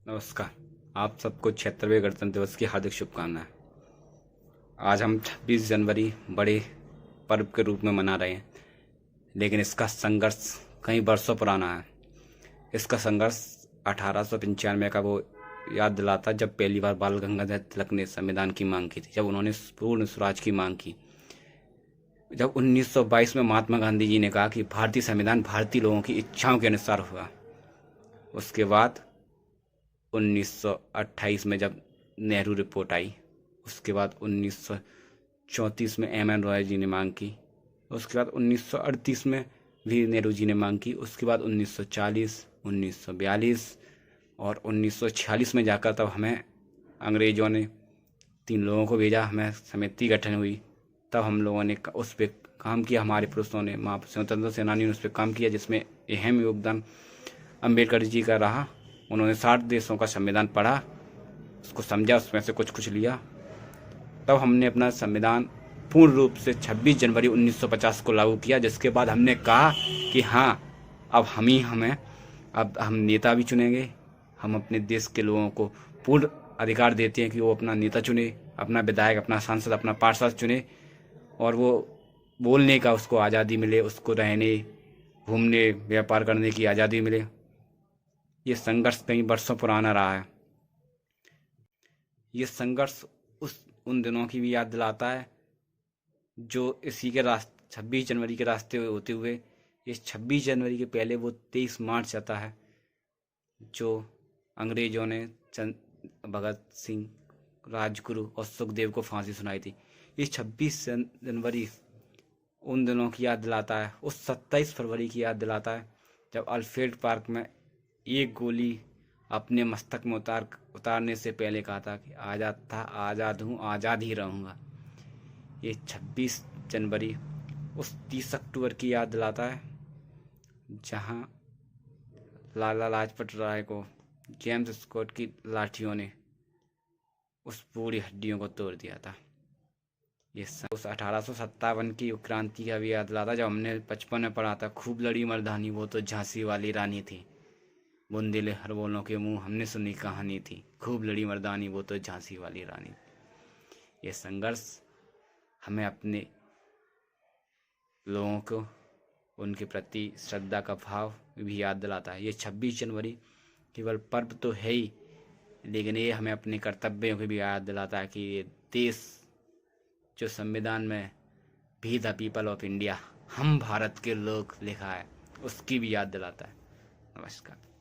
नमस्कार। आप सबको 76वें गणतंत्र दिवस की हार्दिक शुभकामनाएं। आज हम 26 जनवरी बड़े पर्व के रूप में मना रहे हैं, लेकिन इसका संघर्ष कई वर्षों पुराना है। इसका संघर्ष 1895 का वो याद दिलाता, जब पहली बार बाल गंगाधर तिलक ने संविधान की मांग की थी, जब उन्होंने पूर्ण स्वराज की मांग की। जब 1922 में महात्मा गांधी जी ने कहा कि भारतीय संविधान भारतीय लोगों की इच्छाओं के अनुसार होगा। उसके बाद 1928 में जब नेहरू रिपोर्ट आई, उसके बाद 1934 में एम एन रॉय जी ने मांग की, उसके बाद 1938 में भी नेहरू जी ने मांग की, उसके बाद 1940, 1942 और 1946 में जाकर तब हमें अंग्रेज़ों ने 3 लोगों को भेजा, हमें समिति गठन हुई, तब हम लोगों ने उस पर काम किया। हमारे पुरुषों ने, स्वतंत्रता सेनानियों ने उस पर काम किया, जिसमें अहम योगदान अम्बेडकर जी का रहा। उन्होंने 60 देशों का संविधान पढ़ा, उसको समझा, उसमें से कुछ कुछ लिया। तब हमने अपना संविधान पूर्ण रूप से 26 जनवरी 1950 को लागू किया, जिसके बाद हमने कहा कि हाँ, अब अब हम नेता भी चुनेंगे। हम अपने देश के लोगों को पूर्ण अधिकार देते हैं कि वो अपना नेता चुने, अपना विधायक, अपना सांसद, अपना पार्षद चुने, और वो बोलने का उसको आज़ादी मिले, उसको रहने, घूमने, व्यापार करने की आज़ादी मिले। ये संघर्ष कई वर्षों पुराना रहा है। ये संघर्ष उन दिनों की भी याद दिलाता है, जो इसी के रास्ते 26 जनवरी के रास्ते होते हुए, इस 26 जनवरी के पहले वो 23 मार्च आता है, जो अंग्रेजों ने भगत सिंह, राजगुरु और सुखदेव को फांसी सुनाई थी। ये 26 जनवरी उन दिनों की याद दिलाता है। उस 27 फरवरी की याद दिलाता है, जब अल्फ्रेड पार्क में एक गोली अपने मस्तक में उतारने से पहले कहा था कि आज़ाद था, आज़ाद हूँ, आज़ाद ही रहूँगा। ये 26 जनवरी उस 30 अक्टूबर की याद दिलाता है, जहाँ लाला लाजपत राय को जेम्स स्कॉट की लाठियों ने उस पूरी हड्डियों को तोड़ दिया था। ये उस 1857 की क्रांति का भी याद दिलाता, जब हमने 55 में पढ़ा था, खूब लड़ी मर्दानी वो तो झांसी वाली रानी थी, बुंदेले हर बोलों के मुंह हमने सुनी कहानी थी, खूब लड़ी मर्दानी वो तो झांसी वाली रानी। ये संघर्ष हमें अपने लोगों को, उनके प्रति श्रद्धा का भाव भी याद दिलाता है। ये 26 जनवरी केवल पर्व तो है ही, लेकिन ये हमें अपने कर्तव्यों की भी याद दिलाता है कि ये देश जो संविधान में भी द पीपल ऑफ इंडिया, हम भारत के लोग लिखा है, उसकी भी याद दिलाता है। नमस्कार।